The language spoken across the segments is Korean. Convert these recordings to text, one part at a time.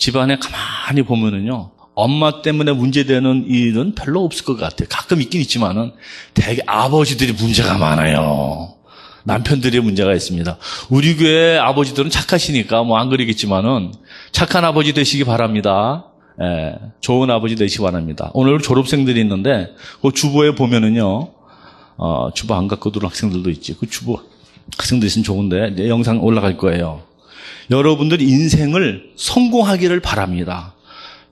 집안에 가만히 보면은요, 엄마 때문에 문제되는 일은 별로 없을 것 같아요. 가끔 있긴 있지만은 대개 아버지들이 문제가 많아요. 남편들이 문제가 있습니다. 우리 교회 아버지들은 착하시니까 뭐 안 그러겠지만은 착한 아버지 되시기 바랍니다. 예, 좋은 아버지 되시기 바랍니다. 오늘 졸업생들이 있는데 그 주보에 보면은요, 주보 안 갖고 들어온 학생들도 있지. 그 주보 학생들 있으면 좋은데 이제 영상 올라갈 거예요. 여러분들 인생을 성공하기를 바랍니다.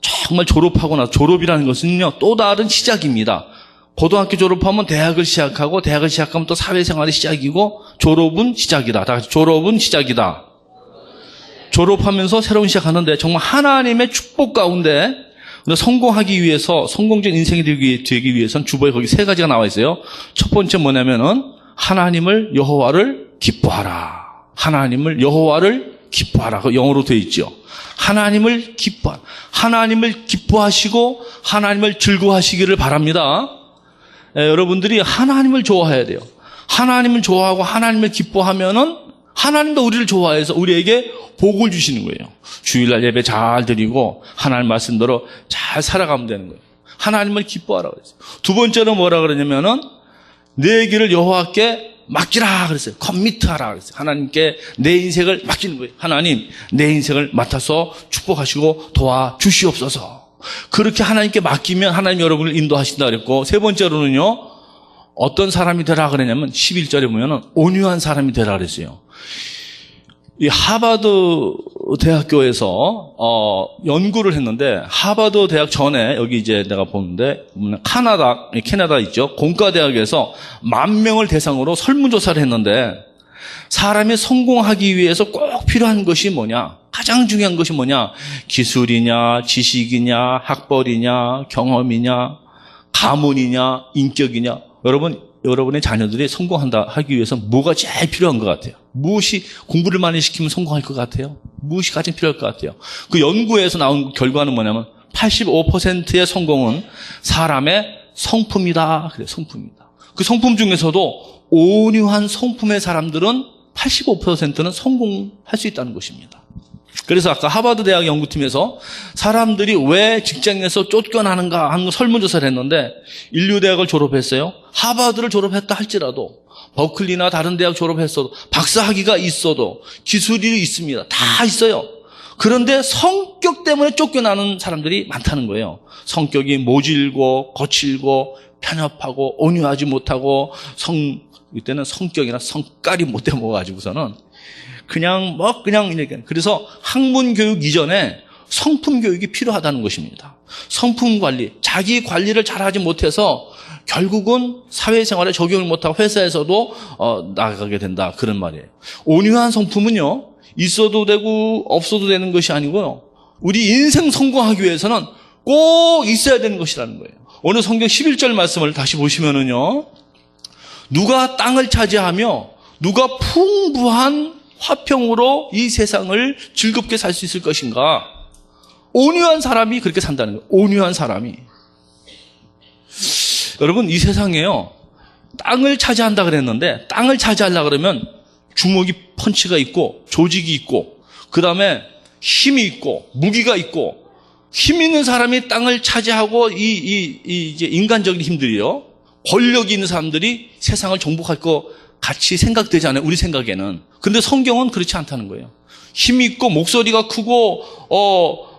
정말 졸업하고 나서, 졸업이라는 것은요, 또 다른 시작입니다. 고등학교 졸업하면 대학을 시작하고, 대학을 시작하면 또 사회생활이 시작이고, 졸업은 시작이다. 다 같이 졸업은 시작이다. 졸업하면서 새로운 시작하는데 정말 하나님의 축복 가운데 성공하기 위해서, 성공적인 인생이 되기 위해서는 주보에 거기 세 가지가 나와 있어요. 첫 번째 뭐냐면은 하나님을 여호와를 기뻐하라. 하나님을 여호와를 기뻐하라. 그 영어로 되어 있죠. 하나님을 기뻐하시고 하나님을 즐거워하시기를 바랍니다. 여러분들이 하나님을 좋아해야 돼요. 하나님을 좋아하고 하나님을 기뻐하면은 하나님도 우리를 좋아해서 우리에게 복을 주시는 거예요. 주일날 예배 잘 드리고 하나님 말씀대로 잘 살아가면 되는 거예요. 하나님을 기뻐하라고 그랬어요. 두 번째는 뭐라 그러냐면은 내 길을 여호와께 맡기라 그랬어요. 커미트하라 그랬어요. 하나님께 내 인생을 맡기는 거예요. 하나님, 내 인생을 맡아서 축복하시고 도와주시옵소서. 그렇게 하나님께 맡기면 하나님 여러분을 인도하신다 그랬고, 세 번째로는요, 어떤 사람이 되라 그랬냐면 11절에 보면은 온유한 사람이 되라 그랬어요. 이 하버드 대학교에서 연구를 했는데, 하버드 대학 전에 여기 이제 내가 보는데 캐나다 있죠. 공과대학에서 10,000명을 대상으로 설문조사를 했는데, 사람이 성공하기 위해서 꼭 필요한 것이 뭐냐? 가장 중요한 것이 뭐냐? 기술이냐, 지식이냐, 학벌이냐, 경험이냐, 가문이냐, 인격이냐? 여러분의 자녀들이 하기 위해서 뭐가 제일 필요한 것 같아요? 무엇이 공부를 많이 시키면 성공할 것 같아요? 무엇이 가장 필요할 것 같아요? 그 연구에서 나온 결과는 뭐냐면 85%의 성공은 사람의 성품이다. 그래요, 성품이다. 그 성품 중에서도 온유한 성품의 사람들은 85%는 성공할 수 있다는 것입니다. 그래서 아까 하버드 대학 연구팀에서 사람들이 왜 직장에서 쫓겨나는가 하는 설문조사를 했는데, 인류대학을 졸업했어요. 하버드를 졸업했다 할지라도, 버클리나 다른 대학 졸업했어도, 박사학위가 있어도, 기술이 있습니다. 다 있어요. 그런데 성격 때문에 쫓겨나는 사람들이 많다는 거예요. 성격이 모질고 거칠고 편협하고 온유하지 못하고, 이때는 성격이나 성깔이 못돼 먹어가지고서는 그냥 이렇게. 그래서 학문 교육 이전에 성품 교육이 필요하다는 것입니다. 성품 관리, 자기 관리를 잘하지 못해서 결국은 사회생활에 적용을 못하고 회사에서도 나가게 된다, 그런 말이에요. 온유한 성품은요, 있어도 되고 없어도 되는 것이 아니고요, 우리 인생 성공하기 위해서는 꼭 있어야 되는 것이라는 거예요. 오늘 성경 11절 말씀을 다시 보시면은요, 누가 땅을 차지하며 누가 풍부한 화평으로 이 세상을 즐겁게 살 수 있을 것인가? 온유한 사람이 그렇게 산다는 거예요. 온유한 사람이. 여러분, 이 세상에요, 땅을 차지한다 그랬는데, 땅을 차지하려고 그러면 주먹이 펀치가 있고 조직이 있고, 그 다음에 힘이 있고 무기가 있고, 힘 있는 사람이 땅을 차지하고 이제 인간적인 힘들이요, 권력이 있는 사람들이 세상을 정복할 것 같이 생각되지 않아요, 우리 생각에는. 근데 성경은 그렇지 않다는 거예요. 힘이 있고 목소리가 크고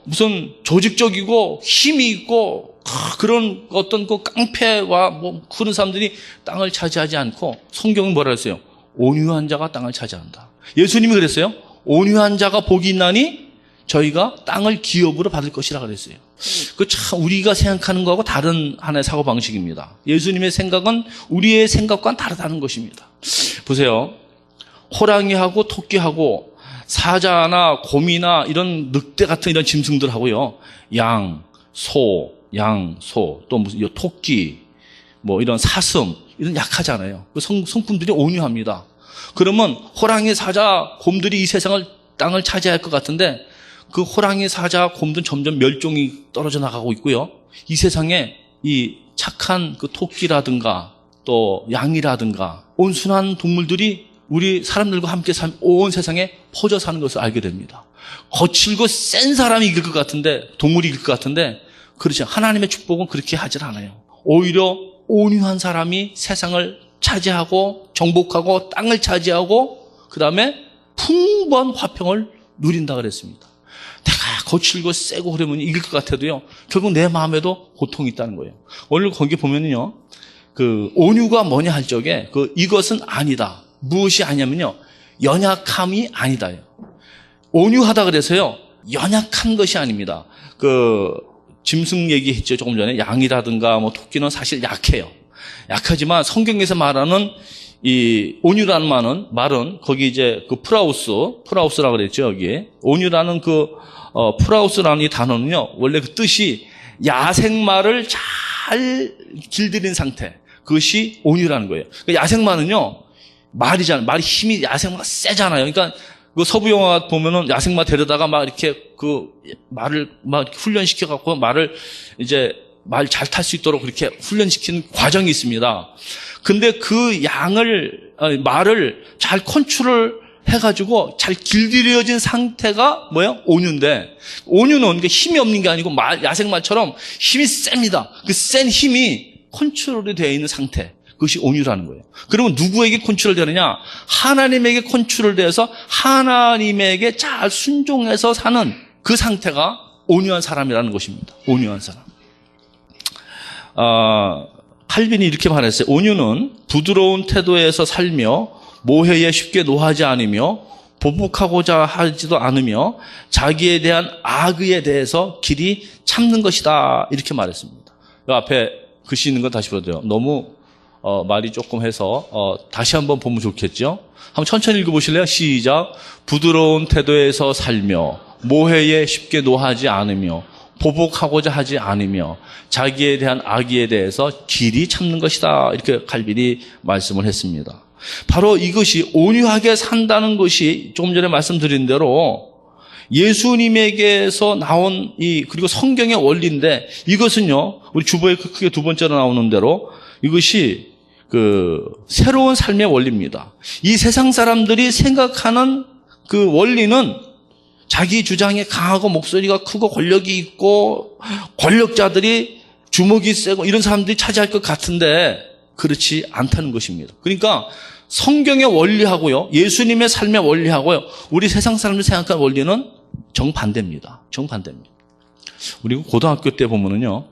무슨 조직적이고 힘이 있고 그런 어떤 그 깡패와 뭐 그런 사람들이 땅을 차지하지 않고, 성경은 뭐라 했어요? 온유한 자가 땅을 차지한다. 예수님이 그랬어요. 온유한 자가 복이 있나니 저희가 땅을 기업으로 받을 것이라 그랬어요. 그 참 우리가 생각하는 거하고 다른 하나의 사고방식입니다. 예수님의 생각은 우리의 생각과는 다르다는 것입니다. 보세요. 호랑이하고 토끼하고 사자나 곰이나 이런 늑대 같은 이런 짐승들하고요, 양, 소, 또 무슨 토끼, 뭐 이런 사슴, 이런 약하잖아요. 그 성품들이 온유합니다. 그러면 호랑이, 사자, 곰들이 이 세상을, 땅을 차지할 것 같은데, 그 호랑이, 사자, 곰들은 점점 멸종이 떨어져 나가고 있고요, 이 세상에 이 착한 그 토끼라든가 또 양이라든가 온순한 동물들이 우리 사람들과 함께 온 세상에 퍼져 사는 것을 알게 됩니다. 거칠고 센 사람이 이길 것 같은데, 동물이 이길 것 같은데, 그렇지 않아요. 하나님의 축복은 그렇게 하질 않아요. 오히려 온유한 사람이 세상을 차지하고 정복하고 땅을 차지하고 그 다음에 풍부한 화평을 누린다 그랬습니다. 내가 거칠고 세고 그러면 이길 것 같아도요, 결국 내 마음에도 고통이 있다는 거예요. 오늘 거기 보면요, 그 온유가 뭐냐 할 적에 이것은 아니다. 무엇이 아니냐면요, 연약함이 아니다요. 온유하다 그래서요, 연약한 것이 아닙니다. 짐승 얘기했죠, 조금 전에. 양이라든가 토끼는 사실 약해요. 약하지만 성경에서 말하는 이 온유라는 말은 거기 이제 프라우스라고 그랬죠, 여기. 온유라는 프라우스라는 이 단어는요, 원래 그 뜻이 야생마를 잘 길들인 상태. 그것이 온유라는 거예요. 야생마는요, 말이 힘이 야생마가 세잖아요. 그러니까 서부 영화 보면은 야생마 데려다가 막 이렇게 말을 막 훈련시켜갖고 말을 이제 말 잘 탈 수 있도록 그렇게 훈련시키는 과정이 있습니다. 근데 그 말을 잘 컨트롤 해가지고 잘 길들여진 상태가 온유인데, 온유는 힘이 없는 게 아니고 야생마처럼 힘이 셉니다. 그 센 힘이 컨트롤이 되어 있는 상태. 그것이 온유라는 거예요. 그러면 누구에게 컨트롤되느냐? 하나님에게 컨트롤돼서 하나님에게 잘 순종해서 사는 그 상태가 온유한 사람이라는 것입니다. 온유한 사람. 칼빈이 이렇게 말했어요. 온유는 부드러운 태도에서 살며 모해에 쉽게 노하지 않으며 보복하고자 하지도 않으며 자기에 대한 악의에 대해서 길이 참는 것이다. 이렇게 말했습니다. 이 앞에 글씨 있는 거 다시 보세요. 너무 말이 조금 해서 다시 한번 보면 좋겠죠? 한번 천천히 읽어보실래요? 시작. 부드러운 태도에서 살며 모해에 쉽게 노하지 않으며 보복하고자 하지 않으며 자기에 대한 악의에 대해서 길이 참는 것이다. 이렇게 칼빈이 말씀을 했습니다. 바로 이것이 온유하게 산다는 것이 조금 전에 말씀드린 대로 예수님에게서 나온 그리고 성경의 원리인데, 이것은요, 우리 주보에 크게 두 번째로 나오는 대로 이것이 새로운 삶의 원리입니다. 이 세상 사람들이 생각하는 그 원리는 자기 주장이 강하고 목소리가 크고 권력이 있고 권력자들이 주먹이 세고 이런 사람들이 차지할 것 같은데 그렇지 않다는 것입니다. 그러니까 성경의 원리하고요, 예수님의 삶의 원리하고요, 우리 세상 사람들이 생각하는 원리는 정반대입니다. 정반대입니다. 우리 고등학교 때 보면은요,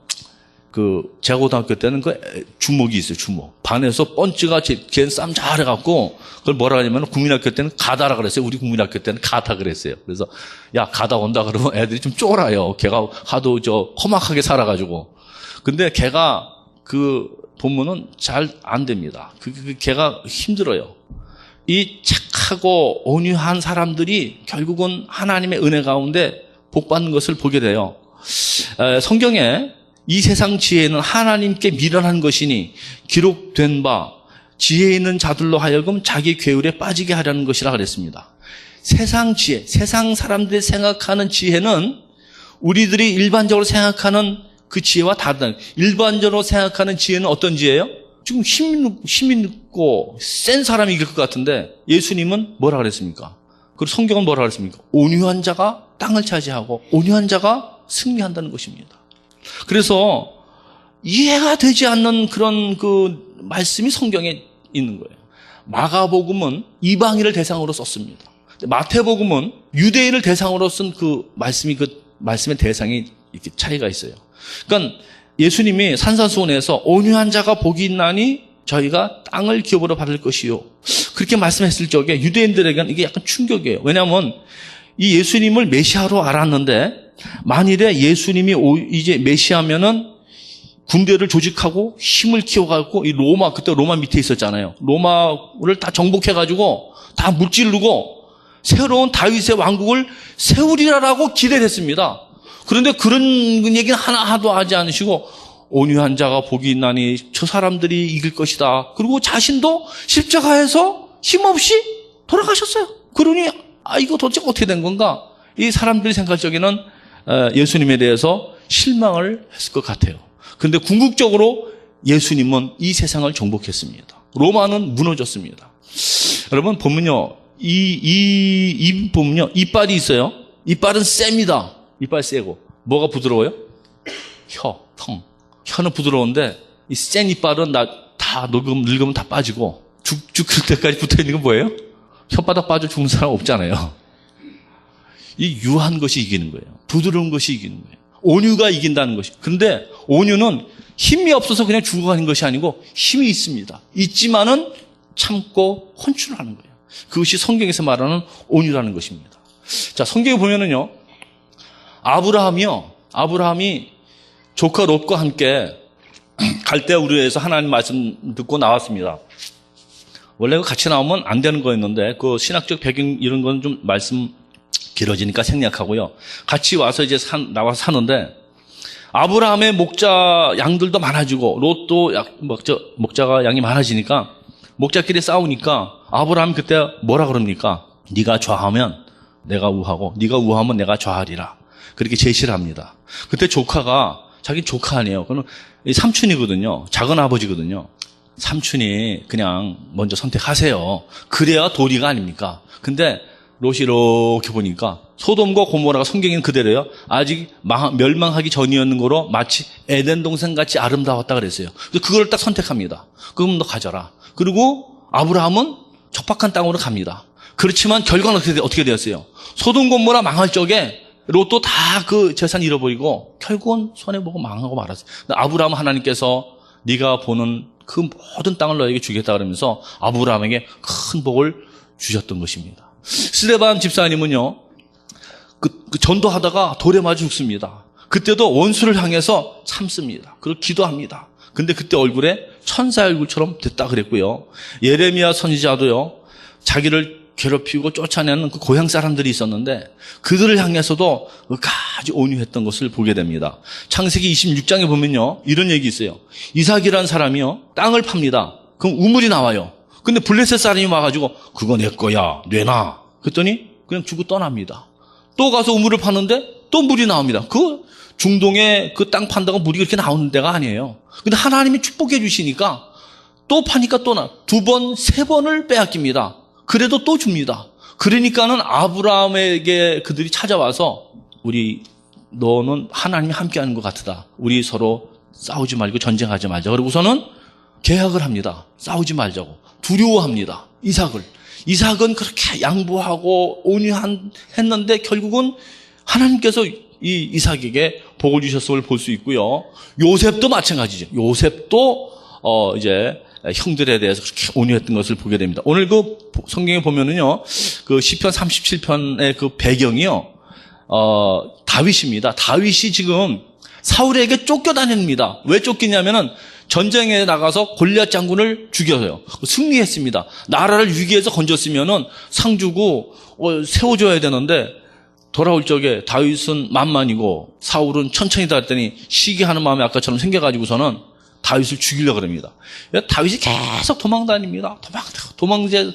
제가 고등학교 때는 주먹이 있어요, 주먹. 반에서 펀치가 걔는 싸움 잘해갖고, 그걸 뭐라 하냐면, 국민학교 때는 가다라 그랬어요. 우리 국민학교 때는 가다 그랬어요. 그래서, 야, 가다 온다 그러면 애들이 좀 쫄아요. 걔가 하도 험악하게 살아가지고. 근데 걔가 보면은 잘 안 됩니다. 걔가 힘들어요. 이 착하고 온유한 사람들이 결국은 하나님의 은혜 가운데 복 받는 것을 보게 돼요. 성경에 이 세상 지혜는 하나님께 미련한 것이니 기록된 바 지혜 있는 자들로 하여금 자기 괴울에 빠지게 하려는 것이라 그랬습니다. 세상 지혜, 세상 사람들이 생각하는 지혜는 우리들이 일반적으로 생각하는 그 지혜와 다르다. 일반적으로 생각하는 지혜는 어떤 지혜예요? 지금 힘이 있고 센 사람이 이길 것 같은데 예수님은 뭐라 그랬습니까? 그리고 성경은 뭐라 그랬습니까? 온유한 자가 땅을 차지하고 온유한 자가 승리한다는 것입니다. 그래서 이해가 되지 않는 그런 말씀이 성경에 있는 거예요. 마가복음은 이방인을 대상으로 썼습니다. 마태복음은 유대인을 대상으로 쓴 말씀의 대상이 이렇게 차이가 있어요. 그러니까 예수님이 산산수훈에서 온유한 자가 복이 있나니 저희가 땅을 기업으로 받을 것이요, 그렇게 말씀했을 적에 유대인들에게는 이게 약간 충격이에요. 왜냐하면 이 예수님을 메시아로 알았는데, 만일에 예수님이 이제 메시아면은 군대를 조직하고 힘을 키워가지고 그때 로마 밑에 있었잖아요. 로마를 다 정복해가지고 다 무찌르고 새로운 다윗의 왕국을 세우리라라고 기대를 했습니다. 그런데 그런 얘기는 하나도 하지 않으시고 온유한 자가 복이 있나니 저 사람들이 이길 것이다. 그리고 자신도 십자가에서 힘없이 돌아가셨어요. 그러니 이거 도대체 어떻게 된 건가? 이 사람들이 생각할 적에는 예수님에 대해서 실망을 했을 것 같아요. 그런데 궁극적으로 예수님은 이 세상을 정복했습니다. 로마는 무너졌습니다. 여러분 보면요, 이 보면요, 이빨이 있어요. 이빨은 셉니다. 이빨 세고. 뭐가 부드러워요? 혀, 턱. 혀는 부드러운데 이 센 이빨은 다 늙으면 다 빠지고 죽을 때까지 붙어있는 건 뭐예요? 혓바닥 빠져 죽는 사람 없잖아요. 이 유한 것이 이기는 거예요. 부드러운 것이 이기는 거예요. 온유가 이긴다는 것이. 그런데 온유는 힘이 없어서 그냥 죽어가는 것이 아니고 힘이 있습니다. 있지만은 참고 헌출하는 거예요. 그것이 성경에서 말하는 온유라는 것입니다. 자, 성경에 보면은요, 아브라함이 조카 롯과 함께 갈대아 우르에서 하나님 말씀 듣고 나왔습니다. 원래 같이 나오면 안 되는 거였는데 그 신학적 배경 이런 건 좀 말씀 길어지니까 생략하고요. 같이 와서 이제 나와서 사는데 아브라함의 목자 양들도 많아지고 롯도 목자가 양이 많아지니까 목자끼리 싸우니까 아브라함이 그때 뭐라 그럽니까? 네가 좌하면 내가 우하고 네가 우하면 내가 좌하리라. 그렇게 제시를 합니다. 그때 조카가 자기 조카 아니에요. 그는 삼촌이거든요. 작은 아버지거든요. 삼촌이 그냥 먼저 선택하세요. 그래야 도리가 아닙니까? 근데 롯이 이렇게 보니까 소돔과 고모라가 성경에는 그대로요. 아직 멸망하기 전이었는 거로 마치 에덴 동산같이 아름다웠다 그랬어요. 그래서 그걸 딱 선택합니다. 그럼 너 가져라. 그리고 아브라함은 척박한 땅으로 갑니다. 그렇지만 결과는 어떻게 되었어요? 소돔 고모라 망할 적에 롯도 다 그 재산 잃어버리고 결국은 손해보고 망하고 말았어요. 아브라함 하나님께서 네가 보는 그 모든 땅을 너에게 주겠다 그러면서 아브라함에게 큰 복을 주셨던 것입니다. 스데반 집사님은요, 그 전도하다가 돌에 맞아 죽습니다. 그때도 원수를 향해서 참습니다. 그리고 기도합니다. 근데 그때 얼굴에 천사 얼굴처럼 됐다 그랬고요. 예레미야 선지자도요, 자기를 괴롭히고 쫓아내는 그 고향 사람들이 있었는데 그들을 향해서도 끝까지 온유했던 것을 보게 됩니다. 창세기 26장에 보면요, 이런 얘기 있어요. 이삭이라는 사람이요, 땅을 팝니다. 그럼 우물이 나와요. 근데 블레셋 사람이 와가지고 그거 내 거야, 내놔. 그랬더니 그냥 주고 떠납니다. 또 가서 우물을 파는데 또 물이 나옵니다. 그 중동에 그 땅 판다고 물이 그렇게 나오는 데가 아니에요. 근데 하나님이 축복해 주시니까 또 파니까 또 두 번, 세 번을 빼앗깁니다. 그래도 또 줍니다. 그러니까는 아브라함에게 그들이 찾아와서 너는 하나님이 함께하는 것 같다. 우리 서로 싸우지 말고 전쟁하지 말자. 그러고서는 계약을 합니다. 싸우지 말자고. 두려워합니다. 이삭은 그렇게 양보하고 온유했는데 결국은 하나님께서 이 이삭에게 복을 주셨음을 볼 수 있고요. 요셉도 마찬가지죠. 요셉도 이제 형들에 대해서 그렇게 온유했던 것을 보게 됩니다. 오늘 그 성경에 보면은요, 그 시편 37편의 그 배경이요, 다윗입니다. 다윗이 지금 사울에게 쫓겨다닙니다. 왜 쫓기냐면은 전쟁에 나가서 골리앗 장군을 죽여요. 승리했습니다. 나라를 위기에서 건졌으면은 상 주고 세워줘야 되는데 돌아올 적에 다윗은 만만이고 사울은 천천히다 했더니 시기하는 마음이 아까처럼 생겨가지고서는 다윗을 죽이려고 합니다. 다윗이 계속 도망다닙니다.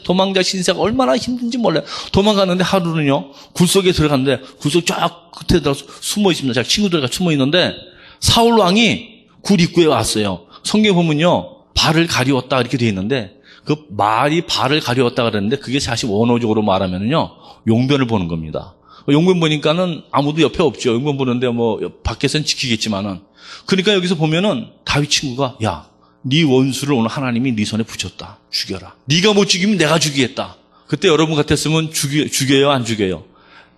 도망자 신세가 얼마나 힘든지 몰라요. 도망가는데 하루는요, 굴 속에 들어갔는데 굴 속 쫙 끝에 들어가서 숨어 있습니다. 자기 친구들과 숨어 있는데 사울 왕이 굴 입구에 왔어요. 성경에 보면요, 발을 가리웠다 이렇게 되어 있는데 그 말이 발을 가리웠다 그랬는데 그게 사실 원어적으로 말하면은요, 용변을 보는 겁니다. 용변 보니까는 아무도 옆에 없죠. 용변 보는데 뭐 밖에서는 지키겠지만은. 그러니까 여기서 보면은 다윗 친구가, 야, 네 원수를 오늘 하나님이 네 손에 붙였다. 죽여라. 네가 못 죽이면 내가 죽이겠다. 그때 여러분 같았으면 죽여요, 안 죽여요?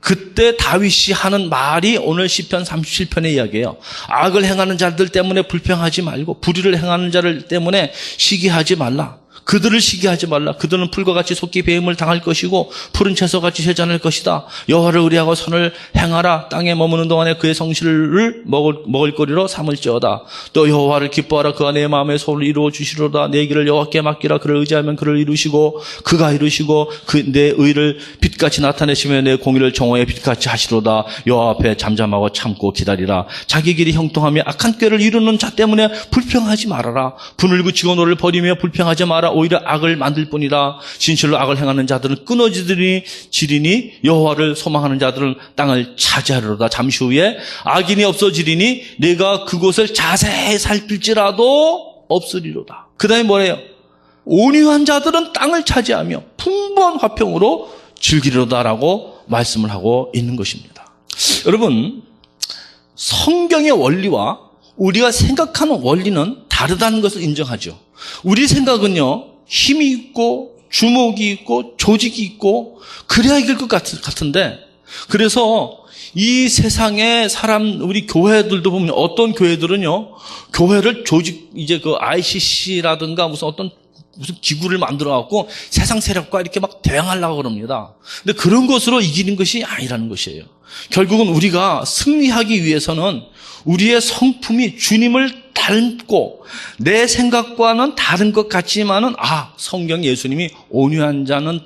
그때 다윗이 하는 말이 오늘 시편 37편의 이야기예요. 악을 행하는 자들 때문에 불평하지 말고 불의를 행하는 자들 때문에 시기하지 말라. 그들을 시기하지 말라. 그들은 풀과 같이 속히 배임을 당할 것이고 푸른 채소같이 세잔할 것이다. 여호와를 의뢰하고 선을 행하라. 땅에 머무는 동안에 그의 성실을 먹을거리로 삼을지어다. 또 여호와를 기뻐하라. 그가 내 마음의 소원을 이루어 주시로다. 내 길을 여호와께 맡기라. 그를 의지하면 그를 이루시고 그가 이루시고 내 의를 빛같이 나타내시며 내 공의를 정오의 빛같이 하시로다. 여호와 앞에 잠잠하고 참고 기다리라. 자기 길이 형통하며 악한 꾀를 이루는 자 때문에 불평하지 말아라. 분을 그치고 너를 버리며 불평하지 마라. 오히려 악을 만들 뿐이라. 진실로 악을 행하는 자들은 끊어지리니 여호와를 소망하는 자들은 땅을 차지하리로다. 잠시 후에 악인이 없어지리니 내가 그곳을 자세히 살필지라도 없으리로다. 그 다음에 뭐래요? 온유한 자들은 땅을 차지하며 풍부한 화평으로 즐기리로다라고 말씀을 하고 있는 것입니다. 여러분, 성경의 원리와 우리가 생각하는 원리는 다르다는 것을 인정하죠. 우리 생각은요, 힘이 있고 주목이 있고 조직이 있고 그래야 이길 것 같은데, 그래서 이 세상의 사람, 우리 교회들도 보면 어떤 교회들은요, 교회를 이제 그 ICC라든가 무슨 기구를 만들어갖고 세상 세력과 이렇게 막 대항하려고 그럽니다. 근데 그런 것으로 이기는 것이 아니라는 것이에요. 결국은 우리가 승리하기 위해서는 우리의 성품이 주님을 닮고 내 생각과는 다른 것 같지만은, 성경 예수님이 온유한 자는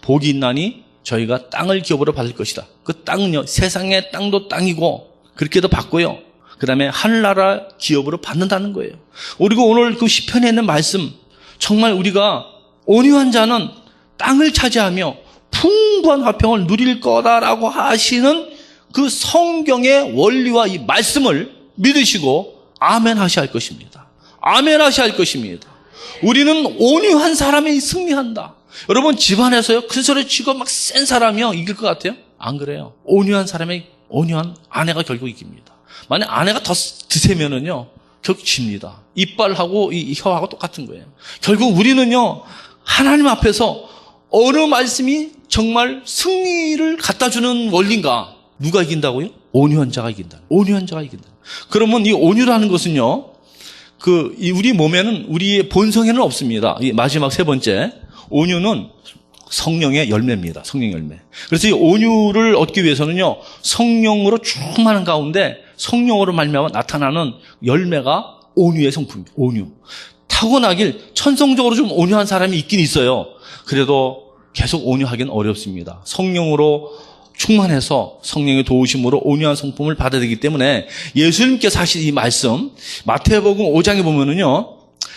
복이 있나니 저희가 땅을 기업으로 받을 것이다. 그 땅은요, 세상의 땅도 땅이고 그렇게도 받고요, 그 다음에 하늘나라 기업으로 받는다는 거예요. 그리고 오늘 그 시편에 있는 말씀, 정말 우리가 온유한 자는 땅을 차지하며 풍부한 화평을 누릴 거다라고 하시는 그 성경의 원리와 이 말씀을 믿으시고 아멘 하셔야 할 것입니다. 아멘 하셔야 할 것입니다. 우리는 온유한 사람이 승리한다. 여러분, 집안에서요, 큰 소리 치고 막 센 사람이요, 이길 것 같아요? 안 그래요. 온유한 아내가 결국 이깁니다. 만약 아내가 더 드세면은요, 결국 집니다. 이빨하고 이 혀하고 똑같은 거예요. 결국 우리는요, 하나님 앞에서 어느 말씀이 정말 승리를 갖다 주는 원리인가? 누가 이긴다고요? 온유한 자가 이긴다. 온유한 자가 이긴다. 그러면 이 온유라는 것은요, 우리 몸에는, 우리의 본성에는 없습니다. 이 마지막 세 번째, 온유는 성령의 열매입니다. 성령의 열매. 그래서 이 온유를 얻기 위해서는요, 성령으로 충만한 가운데 성령으로 말미암아 나타나는 열매가 온유의 성품입니다. 온유. 타고나길 천성적으로 좀 온유한 사람이 있긴 있어요. 그래도 계속 온유하기는 어렵습니다. 성령으로 충만해서 성령의 도우심으로 온유한 성품을 받아야 되기 때문에 예수님께서 하신 이 말씀, 마태복음 5장에 보면은요,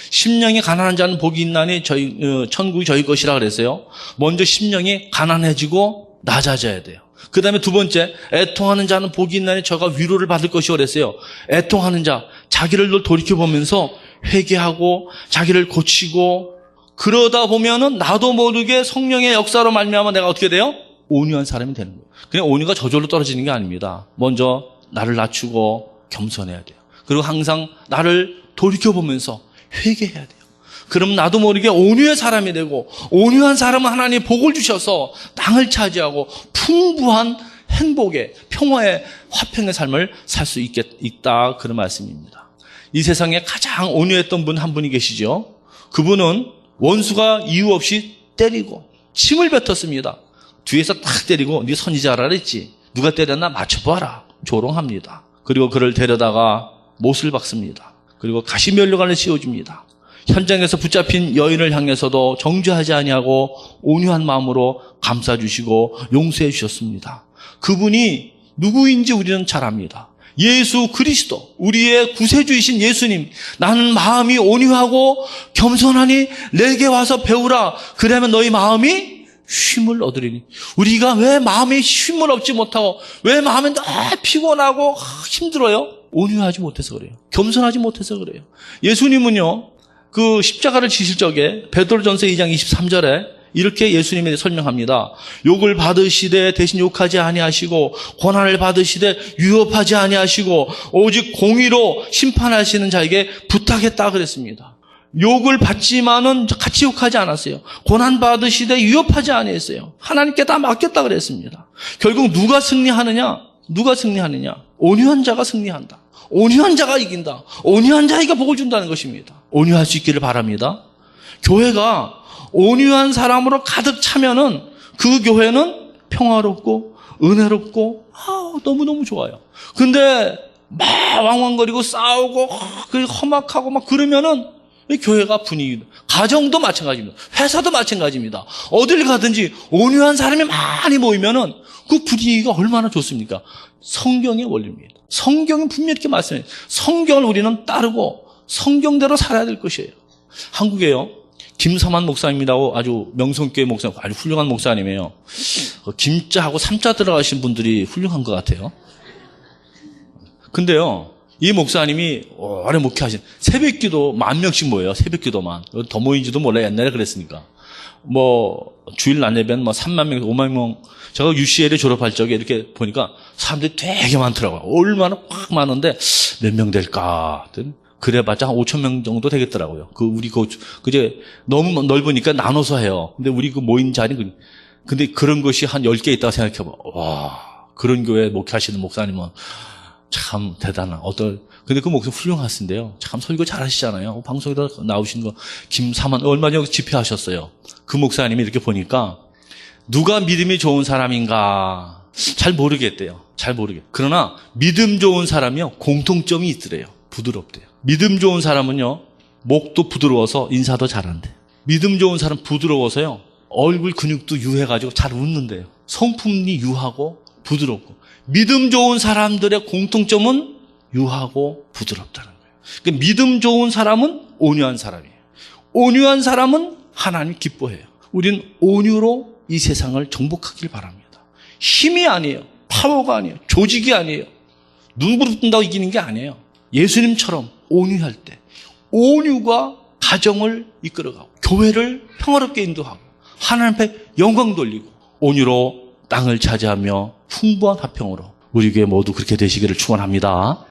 심령이 가난한 자는 복이 있나니 천국이 저희 것이라 그랬어요. 먼저 심령이 가난해지고 낮아져야 돼요. 그 다음에 두 번째, 애통하는 자는 복이 있나니 저가 위로를 받을 것이라 그랬어요. 애통하는 자, 자기를 돌이켜보면서 회개하고 자기를 고치고 그러다 보면은 나도 모르게 성령의 역사로 말미암아 내가 어떻게 돼요? 온유한 사람이 되는 거예요. 그냥 온유가 저절로 떨어지는 게 아닙니다. 먼저 나를 낮추고 겸손해야 돼요. 그리고 항상 나를 돌이켜보면서 회개해야 돼요. 그럼 나도 모르게 온유의 사람이 되고, 온유한 사람은 하나님이 복을 주셔서 땅을 차지하고 풍부한 행복의, 평화의, 화평의 삶을 살 수 있다, 그런 말씀입니다. 이 세상에 가장 온유했던 분 한 분이 계시죠. 그분은 원수가 이유 없이 때리고 침을 뱉었습니다. 뒤에서 탁 때리고 네 선지자라 그랬지, 누가 때렸나 맞춰봐라, 조롱합니다. 그리고 그를 데려다가 못을 박습니다. 그리고 가시면류관을 씌워줍니다. 현장에서 붙잡힌 여인을 향해서도 정죄하지 아니하고 온유한 마음으로 감싸주시고 용서해 주셨습니다. 그분이 누구인지 우리는 잘 압니다. 예수 그리스도, 우리의 구세주이신 예수님. 나는 마음이 온유하고 겸손하니 내게 와서 배우라. 그러면 너희 마음이 쉼을 얻으리니. 우리가 왜 마음에 쉼을 얻지 못하고, 왜 마음에 너무 피곤하고 힘들어요? 온유하지 못해서 그래요. 겸손하지 못해서 그래요. 예수님은요, 그 십자가를 지실 적에 베드로전서 2장 23절에 이렇게 예수님에 대해 설명합니다. 욕을 받으시되 대신 욕하지 아니하시고, 고난을 받으시되 유업하지 아니하시고, 오직 공의로 심판하시는 자에게 부탁했다 그랬습니다. 욕을 받지만은 같이 욕하지 않았어요. 고난 받으시되 유업하지 아니했어요. 하나님께 다 맡겼다 그랬습니다. 결국 누가 승리하느냐? 온유한 자가 승리한다. 온유한 자가 이긴다. 온유한 자에게 복을 준다는 것입니다. 온유할 수 있기를 바랍니다. 교회가 온유한 사람으로 가득 차면은 그 교회는 평화롭고 은혜롭고 너무너무 좋아요. 근데 막 왕왕거리고 싸우고 험악하고 막 그러면은 이 교회가 분위기, 가정도 마찬가지입니다. 회사도 마찬가지입니다. 어딜 가든지 온유한 사람이 많이 모이면은 그 분위기가 얼마나 좋습니까? 성경의 원리입니다. 성경은 분명히 이렇게 말씀해요. 성경을 우리는 따르고 성경대로 살아야 될 것이에요. 한국에요, 김서만 목사님이라고 아주 명성교회 목사님, 아주 훌륭한 목사님이에요. 김자하고 삼자 들어가신 분들이 훌륭한 것 같아요. 근데요, 이 목사님이 오래 목회하신 새벽기도 10,000명씩 모여요. 새벽기도만. 더 모인지도 몰라요. 옛날에 그랬으니까. 주일 낮 예배는 3만 명, 5만 명. 제가 UCL에 졸업할 적에 이렇게 보니까 사람들이 되게 많더라고요. 얼마나 확 많은데 몇 명 될까? 그래봤자 한 5천 명 정도 되겠더라고요. 그제 너무 넓으니까 나눠서 해요. 근데 우리 모인 자리, 근데 그런 것이 한 10개 있다고 생각해봐. 와, 그런 교회 목회하시는 목사님은 참 대단한, 근데 그 목사 훌륭하신데요. 참 설교 잘 하시잖아요. 방송에다 나오신 거, 김사만, 얼마 전에 집회하셨어요. 그 목사님이 이렇게 보니까, 누가 믿음이 좋은 사람인가, 잘 모르겠대요. 그러나, 믿음 좋은 사람이요, 공통점이 있더래요. 부드럽대요. 믿음 좋은 사람은요, 목도 부드러워서 인사도 잘한대. 믿음 좋은 사람 부드러워서요, 얼굴 근육도 유해가지고 잘 웃는데요. 성품이 유하고 부드럽고. 믿음 좋은 사람들의 공통점은 유하고 부드럽다는 거예요. 그러니까 믿음 좋은 사람은 온유한 사람이에요. 온유한 사람은 하나님 기뻐해요. 우리는 온유로 이 세상을 정복하길 바랍니다. 힘이 아니에요. 파워가 아니에요. 조직이 아니에요. 눈부릅 뜬다고 이기는 게 아니에요. 예수님처럼 온유할 때 온유가 가정을 이끌어가고 교회를 평화롭게 인도하고 하나님 앞에 영광 돌리고 온유로 땅을 차지하며 풍부한 화평으로 우리 교회 모두 그렇게 되시기를 축원합니다.